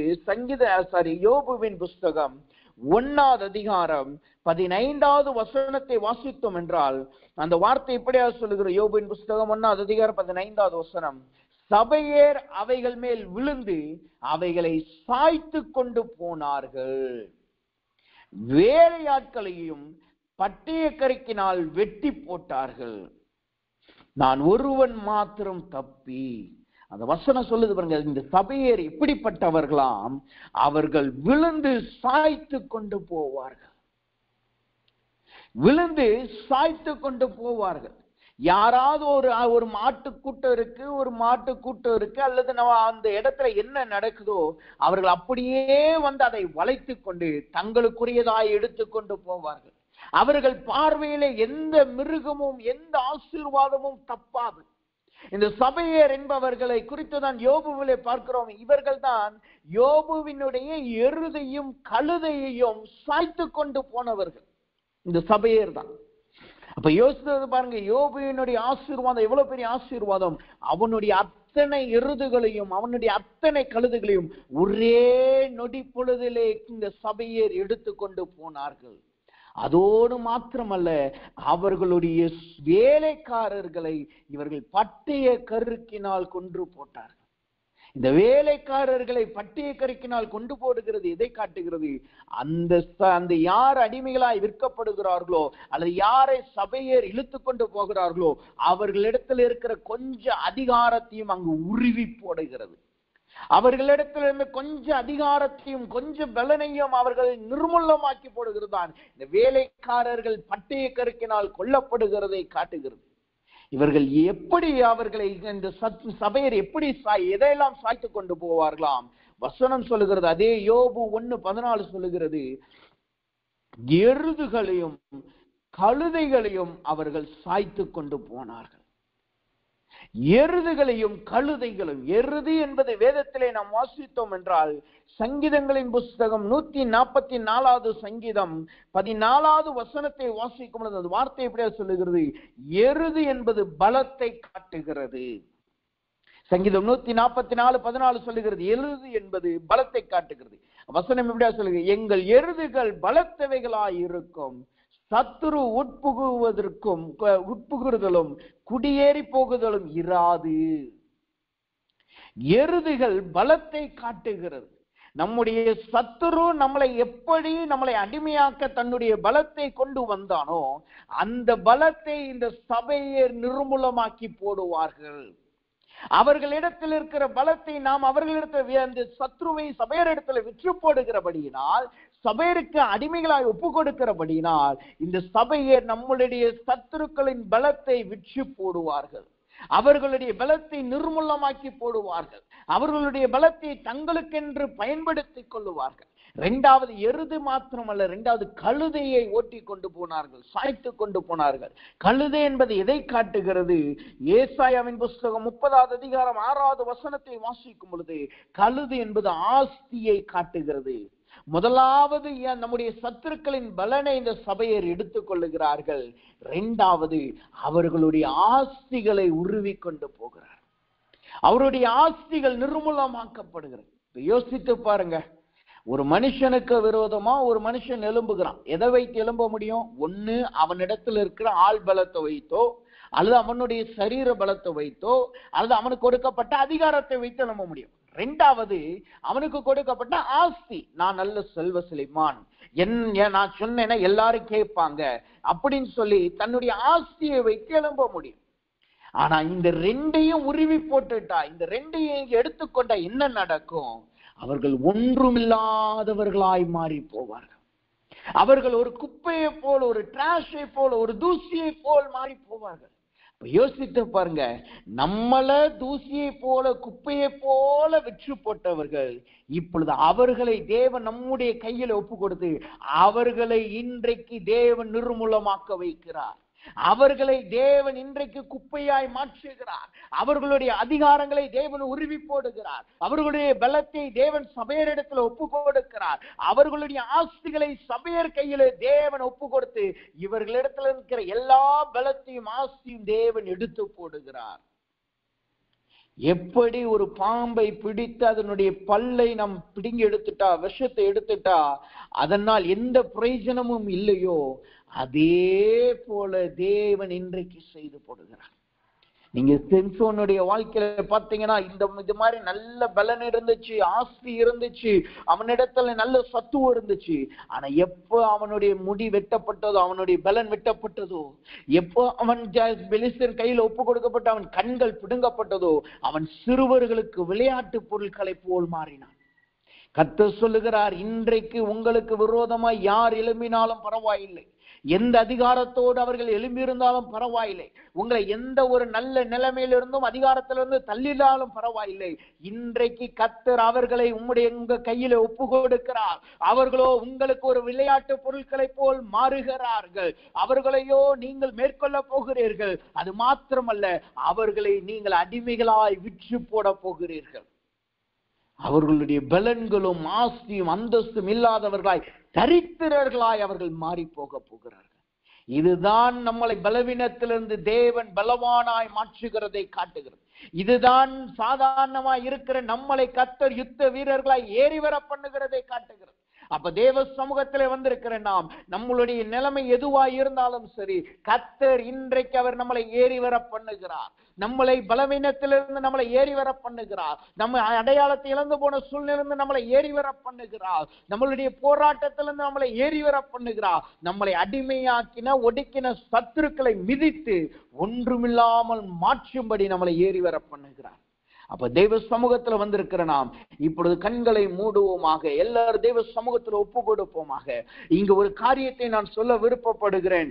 [SPEAKER 1] யோபுவின் புஸ்தகம் 1வது அதிகாரம் 15வது வசனத்தை வாசித்தோம் என்றால் அந்த வார்த்தை இப்படியா சொல்லுகிறது. யோபுவின் புஸ்தகம் 1வது அதிகாரம் 15வது வசனம், சபையர் அவைகள் மேல் விழுந்து அவைகளை சாய்த்து கொண்டு போனார்கள், வேலையாட்களையும் பட்டய கருக்கினால் வெட்டி போட்டார்கள், நான் ஒருவன் மாத்திரம் தப்பி. அந்த வசனம் சொல்லுது பாருங்க, இந்த சபையர் எப்படிப்பட்டவர்களாம்? அவர்கள் விழுந்து சாய்த்து கொண்டு போவார்கள், விழுந்து சாய்த்து கொண்டு போவார்கள். யாராவது ஒரு மாட்டு கூட்டம் இருக்கு, ஒரு மாட்டு கூட்டம் இருக்கு, அல்லது நம்ம அந்த இடத்துல என்ன நடக்குதோ அவர்கள் அப்படியே வந்து அதை வளைத்து கொண்டு தங்களுக்குரியதாய் எடுத்துக்கொண்டு போவார்கள். அவர்கள் பார்வையிலே எந்த மிருகமும் எந்த ஆசீர்வாதமும் தப்பாது. இந்த சபையர் என்பவர்களை குறித்துதான் யோபுவிலே பார்க்கிறோம். இவர்கள் தான் யோபுவினுடைய எருதையும் கழுதையையும் சாய்த்து கொண்டு போனவர்கள் இந்த சபையர் தான். அப்ப யோசித்து பாருங்க, யோபுவினுடைய ஆசீர்வாதம் எவ்வளவு பெரிய ஆசீர்வாதம். அவனுடைய அத்தனை எருதுகளையும் அவனுடைய அத்தனை கழுதுகளையும் ஒரே நொடி பொழுதிலே இந்த சபையர் எடுத்துக்கொண்டு போனார்கள். அதோடு மாத்திரமல்ல, அவர்களுடைய வேலைக்காரர்களை இவர்கள் பட்டய கருக்கினால் கொன்று போட்டார்கள். இந்த வேலைக்காரர்களை பட்டய கருக்கினால் கொண்டு போடுகிறது எதை காட்டுகிறது? அந்த யார் அடிமைகளாய் விற்கப்படுகிறார்களோ அல்லது யாரை சபையர் இழுத்து கொண்டு போகிறார்களோ அவர்களிடத்தில் இருக்கிற கொஞ்சம் அதிகாரத்தையும் அங்கு உருவி போடுகிறது. அவர்களிடத்திலிருந்து கொஞ்சம் அதிகாரத்தையும் கொஞ்சம் பலனையும் அவர்கள் நிர்மூலமாக்கி போடுகிறதான் இந்த வேலைக்காரர்கள் பட்டய கருக்கினால் கொல்லப்படுகிறதை காட்டுகிறது. இவர்கள் எப்படி அவர்களை இந்த சபையர் எப்படி எதையெல்லாம் சாய்த்து கொண்டு போவார்களாம்? வசனம் சொல்லுகிறது, அதே யோபு 1:14 சொல்லுகிறது, எருதுகளையும் கழுதைகளையும் அவர்கள் சாய்த்து கொண்டு போனார்கள். எருதுகளையும் கழுதைகளையும். எருது என்பது வேதத்திலே நாம் வாசித்தோம் என்றால், சங்கீதங்களின் புஸ்தகம் 144வது சங்கீதம் 14வது வசனத்தை வாசிக்கும் பொழுது அந்த வார்த்தை எப்படியா சொல்லுகிறது? எருது என்பது பலத்தை காட்டுகிறது. சங்கீதம் 144:14 சொல்லுகிறது, எருது என்பது பலத்தை காட்டுகிறது. வசனம் எப்படியா சொல்லுகிறது? எங்கள் எருதுகள் பலத்தவைகளாய் இருக்கும், சத்துரு உட்புகுறுதலும் குடியேறி போகுதலும் இராது. எருதுகள் பலத்தை காட்டுகிறது. நம்முடைய சத்துரு நம்மளை அடிமையாக்க தன்னுடைய பலத்தை கொண்டு வந்தானோ, அந்த பலத்தை இந்த சபையர் நிர்மூலமாக்கி போடுவார்கள். அவர்களிடத்தில் இருக்கிற பலத்தை நாம் அவர்களிடத்தில் அந்த சத்ருவை சபையரிடத்தில் விற்று போடுகிறபடியினால், சபையருக்கு அடிமைகளாய் ஒப்பு கொடுக்கிறபடியினால், இந்த சபையர் நம்மளுடைய சத்துருக்களின் பலத்தை விற்று போடுவார்கள். அவர்களுடைய பலத்தை நிர்மூலமாக்கி போடுவார்கள். அவர்களுடைய பலத்தை தங்களுக்கென்று பயன்படுத்திக் கொள்ளுவார்கள். இரண்டாவது எருது மாத்திரமல்ல, இரண்டாவது கழுதையை ஓட்டி கொண்டு போனார்கள், சாய்த்து கொண்டு போனார்கள். கழுதை என்பது எதை காட்டுகிறது? ஏசாயாவின் புஸ்தகம் 30வது அதிகாரம் 6வது வசனத்தை வாசிக்கும் பொழுது, கழுதை என்பது ஆஸ்தியை காட்டுகிறது. முதலாவது நம்முடைய சத்துருக்களின் பலனை இந்த சபையர் எடுத்துக் கொள்ளுகிறார்கள். இரண்டாவது அவர்களுடைய ஆஸ்திகளை உருவி கொண்டு போகிறார். அவருடைய ஆஸ்திகள் நிர்மூலமாக்கப்படுகிறது. யோசித்து பாருங்க, ஒரு மனுஷனுக்கு விரோதமா ஒரு மனுஷன் எழும்புகிறான். எதை வைத்து எழும்ப முடியும்? ஒண்ணு அவனிடத்தில் இருக்கிற ஆள் பலத்தை வைத்தோ, அல்லது அவனுடைய சரீர பலத்தை வைத்தோ, அல்லது அவனுக்கு கொடுக்கப்பட்ட அதிகாரத்தை வைத்து எழும்ப முடியும். ரெண்டாவது அவனுக்கு கொடுக்கப்பட்ட ஆஸ்தி. நான் நல்ல செல்வ செழிப்பான், நான் சொன்னேன்னா எல்லாரும் கேட்பாங்க அப்படின்னு சொல்லி தன்னுடைய ஆஸ்தியை வைத்து எழும்ப முடியும். ஆனா இந்த ரெண்டையும் உருவி போட்டுட்டா, இந்த ரெண்டையும் எடுத்துக்கொண்டா என்ன நடக்கும்? அவர்கள் ஒன்றுமில்லாதவர்களாய் மாறி போவார்கள். அவர்கள் ஒரு குப்பையை போல், ஒரு டிராஷை போல், ஒரு தூசியை போல் மாறி போவார்கள். யோசித்து பாருங்க, நம்மள தூசியை போல குப்பையை போல விற்று போட்டவர்கள் இப்பொழுது அவர்களை தேவன் நம்முடைய கையில் ஒப்பு கொடுத்து அவர்களை இன்றைக்கு தேவன் நிர்மூலமாக்க வைக்கிறார். அவர்களை தேவன் இன்றைக்கு குப்பையாய் மாற்றுகிறார். அவர்களுடைய அதிகாரங்களை தேவன் உருவி போடுகிறார். அவர்களுடைய பலத்தை தேவன் சபையரிடத்தில் ஒப்பு கொடுக்கிறார். அவர்களுடைய ஆஸ்திகளை சபையர் கையில தேவன் ஒப்பு கொடுத்து இவர்களிடத்தில் இருக்கிற எல்லா பலத்தையும் ஆஸ்தியும் தேவன் எடுத்து போடுகிறார். எப்படி ஒரு பாம்பை பிடித்து அதனுடைய பல்லை நாம் பிடுங்கி எடுத்துட்டா, விஷத்தை எடுத்துட்டா அதனால் எந்த பிரயோஜனமும் இல்லையோ, அதே போல தேவன் இன்றைக்கு செய்து போடுகிறார். நீங்க சிம்சோனுடைய வாழ்க்கையில பாத்தீங்கன்னா, இது மாதிரி நல்ல பலன் இருந்துச்சு, ஆஸ்தி இருந்துச்சு, அவனிடத்துல நல்ல சத்துவம் இருந்துச்சு. ஆனா எப்போ அவனுடைய முடி வெட்டப்பட்டதோ, அவனுடைய பலன் வெட்டப்பட்டதோ, எப்போ அவன் பெலிஸ்தர் கையில் ஒப்பு கொடுக்கப்பட்ட அவன் கண்கள் பிடுங்கப்பட்டதோ, அவன் சிறுவர்களுக்கு விளையாட்டு பொருட்களை போல் மாறினான். கர்த்தர் சொல்லுகிறார், இன்றைக்கு உங்களுக்கு விரோதமாய் யார் எழும்பினாலும் பரவாயில்லை, எந்த அதிகாரத்தோடு அவர்கள் எழும்பியிருந்தாலும் பரவாயில்லை, உங்களை எந்த ஒரு நல்ல நிலைமையிலிருந்தும் அதிகாரத்திலிருந்து தள்ளினாலும் பரவாயில்லை, இன்றைக்கு கர்த்தர் அவர்களை உங்க கையில ஒப்பு கொடுக்கிறார். அவர்களோ உங்களுக்கு ஒரு விளையாட்டு பொருட்களை போல் மாறுகிறார்கள். அவர்களையோ நீங்கள் மேற்கொள்ள போகிறீர்கள். அது மாத்திரமல்ல, அவர்களை நீங்கள் அடிமைகளாய் விற்று போட போகிறீர்கள். அவர்களுடைய பலன்களும் ஆஸ்தியும் அந்தஸ்தும் இல்லாதவர்களாய், தரித்திரர்களாய் அவர்கள் மாறி போக போகிறார்கள். இதுதான் நம்மளை பலவீனத்திலிருந்து தேவன் பலவானாய் மாற்றுகிறதை காட்டுகிறது. இதுதான் சாதாரணமாய் இருக்கிற நம்மளை கர்த்தர் யுத்த வீரர்களாய் ஏறி வர பண்ணுகிறதை காட்டுகிறது. அப்ப தேவ சமூகத்திலே வந்திருக்கிற நாம், நம்மளுடைய நிலைமை எதுவாய் இருந்தாலும் சரி, கர்த்தர் இன்றைக்கு அவர் நம்மளை ஏறி வர பண்ணுகிறார். நம்மளை பலவீனத்திலிருந்து நம்மளை ஏறி வர பண்ணுகிறார். நம்ம அடையாளத்தை இழந்து போன சூழ்நிலிருந்து நம்மளை ஏறி வர பண்ணுகிறார். நம்மளுடைய போராட்டத்திலிருந்து நம்மளை ஏறி வர பண்ணுகிறார். நம்மளை அடிமையாக்கின ஒடுக்கின சத்துருக்களை மிதித்து ஒன்றுமில்லாமல் மாற்றும்படி நம்மளை ஏறி வர பண்ணுகிறார். அப்ப தெய்வ சமூகத்துல வந்திருக்கிற நாம் இப்பொழுது கண்களை மூடுவோமாக, எல்லாரும் தெய்வ சமூகத்துல ஒப்பு கொடுப்போமாக. இங்கு ஒரு காரியத்தை நான் சொல்ல விருப்பப்படுகிறேன்.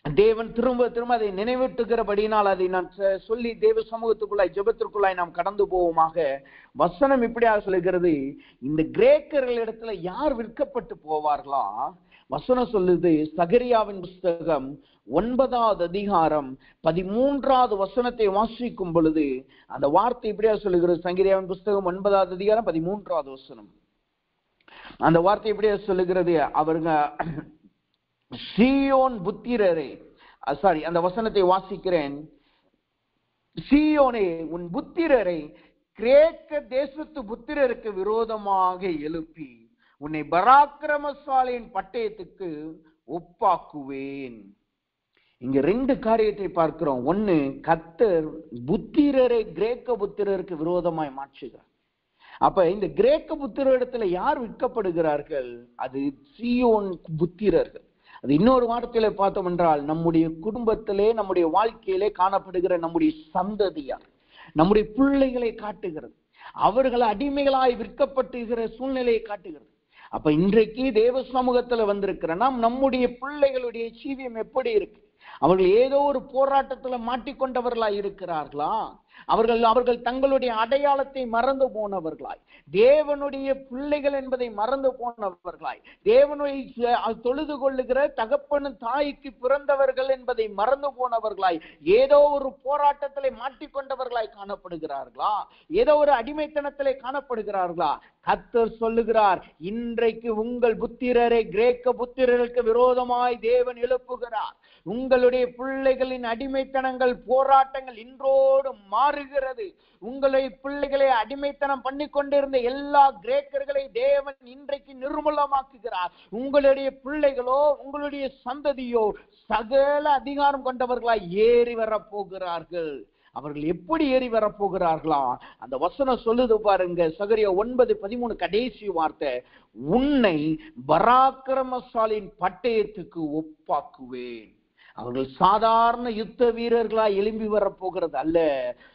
[SPEAKER 1] தேவன் திரும்ப திரும்ப அதை நினைவூட்டுகிறபடினால் அதை நான் சொல்லி தேவ சமூகத்துக்குள்ளாய் ஜெபத்திற்குள்ளாய் நாம் கடந்து போவோமாக. வசனம் இப்படியாக சொல்லுகிறது, இந்த கிரேக்கர்களிடத்துல யார் விற்கப்பட்டு போவார்களா? வசனம் சொல்லுது, சகரியாவின் புஸ்தகம் 9வது அதிகாரம் 13வது வசனத்தை வாசிக்கும் பொழுது அந்த வார்த்தை இப்படியாக சொல்லுகிறது. சகரியாவின் புஸ்தகம் 9வது அதிகாரம் 13வது வசனம். அந்த வார்த்தை இப்படியாக சொல்லுகிறது, அவருங்க சீயோன் புத்திரரே, அந்த வசனத்தை வாசிக்கிறேன். சீயோனே, உன் புத்திரரை கிரேக்க தேசத்து புத்திரருக்கு விரோதமாக எழுப்பி உன்னை பராக்கிரமசாலியின் பட்டயத்துக்கு ஒப்பாக்குவேன். இங்க 2 காரியத்தை பார்க்கிறோம். ஒன்னு, கர்த்தர் புத்திரரை கிரேக்க புத்திரருக்கு விரோதமாய் மாற்றுகிறார். அப்ப இந்த கிரேக்க புத்திரரிடத்துல யார் விற்கப்படுகிறார்கள்? அது சீயோன் புத்திரர்கள். அது இன்னொரு வார்த்தையில பார்த்தோம் என்றால், நம்முடைய குடும்பத்திலே, நம்முடைய வாழ்க்கையிலே காணப்படுகிற நம்முடைய சந்ததியார், நம்முடைய பிள்ளைகளை காட்டுகிறது. அவர்கள் அடிமைகளாய் விற்கப்படுகிற சூழ்நிலையை காட்டுகிறது. அப்ப இன்றைக்கு தேவ சமூகத்துல வந்திருக்கிற நாம், நம்முடைய பிள்ளைகளுடைய ஜீவியம் எப்படி இருக்கு? அவர்கள் ஏதோ ஒரு போராட்டத்துல மாட்டிக்கொண்டவர்களாய் இருக்கிறார்களா? அவர்கள் தங்களுடைய அடையாளத்தை மறந்து போனவர்களாய், தேவனுடைய பிள்ளைகள் என்பதை மறந்து போனவர்களாய், தேவனுடைய தொழுது கொள்ளுகிற தகப்பனும் தாய்க்கு பிறந்தவர்கள் என்பதை மறந்து போனவர்களாய், ஏதோ ஒரு போராட்டத்திலே மாட்டிக்கொண்டவர்களாய் காணப்படுகிறார்களா? ஏதோ ஒரு அடிமைத்தனத்திலே காணப்படுகிறார்களா? கர்த்தர் சொல்லுகிறார், இன்றைக்கு உங்கள் புத்திரரை கிரேக்க புத்திரருக்கு விரோதமாய் தேவன் எழுப்புகிறார். உங்களுடைய பிள்ளைகளின் அடிமைத்தனங்கள், போராட்டங்கள் இன்றோடு மாறுகிறது. உங்களுடைய பிள்ளைகளை அடிமைத்தனம் பண்ணி கொண்டிருந்த எல்லா கிரேக்கர்களை தேவன் இன்றைக்கு நிர்மூலமாக்குகிறார். உங்களுடைய பிள்ளைகளோ, உங்களுடைய சந்ததியோ சகல அதிகாரம் கொண்டவர்களாய் ஏறி வரப்போகிறார்கள். அவர்கள் எப்படி ஏறி வரப்போகிறார்களா? அந்த வசனம் சொல்லுது பாருங்க, சகரியா 9:13 கடைசி வார்த்தை, உன்னை பராக்கிரமசாலியின் பட்டயத்துக்கு ஒப்பாக்குவேன். அவர்கள் சாதாரண யுத்த வீரர்களாய் எழும்பி வரப்போகிறது அல்ல.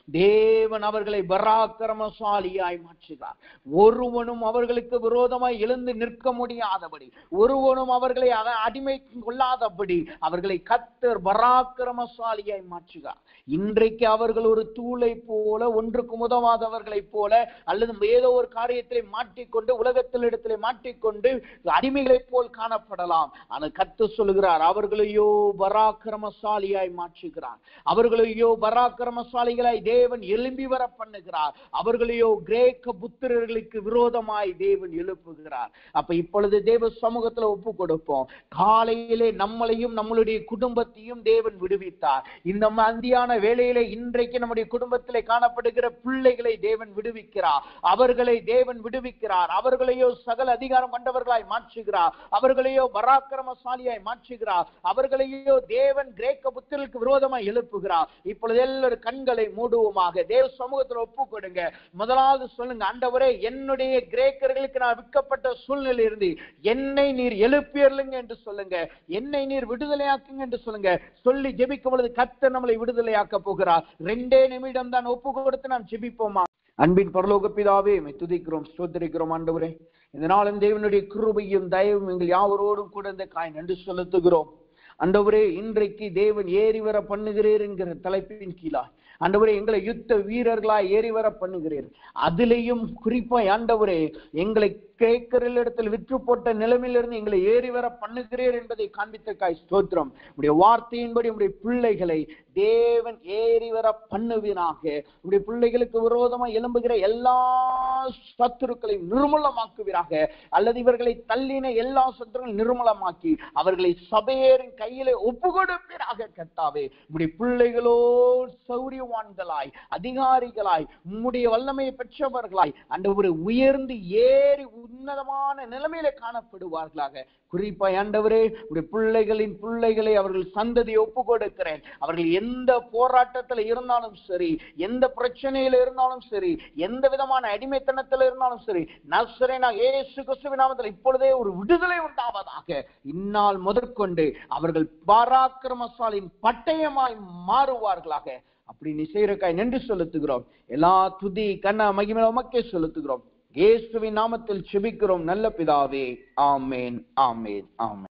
[SPEAKER 1] தேவன் அவர்களை பராக்கிரமசாலியாய் மாற்றுகிறார். ஒருவனும் அவர்களுக்கு விரோதமாய் எழுந்து நிற்க முடியாதபடி, ஒருவனும் அவர்களை அடிமை கொள்ளாதபடி அவர்களை கர்த்தர் பராக்கிரமசாலியாய் மாற்றுகிறார். இன்றைக்கு அவர்கள் ஒரு தூளை போல, ஒன்றுக்கு உதவாதவர்களை போல, அல்லது ஏதோ ஒரு காரியத்திலே மாட்டிக்கொண்டு, உலகத்திலிடத்திலே மாட்டிக்கொண்டு அடிமைகளை போல் காணப்படலாம். ஆனால் கர்த்தர் சொல்லுகிறார், அவர்களையோ பராக்கிரமசாலியாய் மாற்றுகிறார். அவர்களையோ பராக்கிரமசாலிகளாய் தேவன் எழும்பி வர பண்ணுகிறார். அவர்களையோ கிரேக்க புத்திரர்களுக்கு விரோதமாய் தேவன் எழுப்புகிறார். அப்ப இப்பொழுது தேவ சமூகத்துல ஒப்பு கொடுப்போம். காலையிலே நம்மளையும் நம்மளுடைய குடும்பத்தையும் தேவன் விடுவித்தார். இந்த மத்தியான வேளையிலே இன்றைக்கு நம்முடைய குடும்பத்திலே காணப்படுகிற பிள்ளைகளை தேவன் விடுவிக்கிறார். அவர்களை தேவன் விடுவிக்கிறார். அவர்களையோ சகல அதிகாரம் கொண்டவர்களாய் மாற்றுகிறார். அவர்களையோ பராக்கிரமசாலியாய் மாற்றுகிறார். அவர்களையோ தேவன் கிரேக்க புத்திரர்களுக்கு விரோதமாய் எழுப்புகிறார். இப்பொழுது எல்லாரும் கண்களை மூடுவோமாக. தேவ சமூகத்தில் ஒப்பு கொடுங்க. முதலாவது சொல்லுங்க, ஆண்டவரே, என்னுடைய கிரேக்கர்களுக்கு நான் விற்கப்பட்ட சூழ்நிலை இருந்து என்னை நீர் எழுப்பியருங்க என்று சொல்லுங்க. என்னை நீர் விடுதலையாக்குங்க என்று சொல்லுங்க. சொல்லி ஜெபிக்கும் பொழுது கர்த்தர் நம்மளை விடுதலையாக்க போகிறார். 2 நிமிடம் தான் ஒப்பு கொடுத்து நாம் ஜெபிப்போமா. அன்பின் பரலோக பிதாவே, துதிக்கிறோம், ஸ்தோத்திரிக்கிறோம். ஆண்டவரே, இந்த நாளும் தேவனுடைய கிருபையும் தயவும் எங்கள் யாவரோடும் கூட இந்த காய் நன்றி செலுத்துகிறோம். ஆண்டவரே, இன்றைக்கு தேவன் ஏறி வர பண்ணுகிறீர் என்கிற தலைப்பின் கீழாய் ஆண்டவரே எங்களை யுத்த வீரர்களாய் ஏறி வர பண்ணுகிறீர். அதிலேயும் குறிப்பாய் ஆண்டவரே எங்களை கேட்கிறஇடத்தில் விற்று போட்ட நிலைமையிலிருந்து எங்களை ஏறி வர பண்ணுகிறீர் என்பதை காண்பித்தக்காய் ஸ்தோத்திரம். உடைய வார்த்தையின்படி உடைய பிள்ளைகளை தேவன் ஏறி வர பண்ணுவீனாக. உடைய பிள்ளைகளுக்கு விரோதமாக எழும்புகிற எல்லா சத்துருக்களையும் நிர்மூலமாக்குவீராக. அல்லது இவர்களை தள்ளின எல்லா சத்துருக்களையும் நிர்மூலமாக்கி அவர்களை சபையரின் கையிலே ஒப்பு கொடுப்பீராக. கர்த்தாவே, உடைய பிள்ளைகளோ சௌரியவான்களாய், அதிகாரிகளாய், உம்முடைய வல்லமையை பெற்றவர்களாய் ஆண்டவரே உயர்ந்து ஏறி உன்னதமான நிலைமையில காணப்படுவார்களாக. குறிப்பாய் ஆண்டவரே, உடைய பிள்ளைகளின் பிள்ளைகளை அவர்கள் சந்ததியை ஒப்பு கொடுக்கிறேன். அவர்கள் எந்த போராட்டத்தில் இருந்தாலும் சரி, எந்த பிரச்சனையில இருந்தாலும் சரி, எந்த விதமான அடிமைத்தனத்தில் இருந்தாலும் சரி, நசரேயனாகிய இயேசு கிறிஸ்துவின் நாமத்தில் இப்பொழுதே ஒரு விடுதலை உண்டாவதாக. இந்நாள் முதற்கொண்டு அவர்கள் பராக்கிரமசாலியின் பட்டயமாய் மாறுவார்களாக. அப்படி நீ செய்யறக்காய் நன்றி செலுத்துகிறோம். எல்லா துதி கண்ண மகிமை உமக்கே செலுத்துகிறோம். இயேசுவின் நாமத்தில் ஜெபிக்கிறோம் நல்ல பிதாவே. ஆமென், ஆமென், ஆமென்.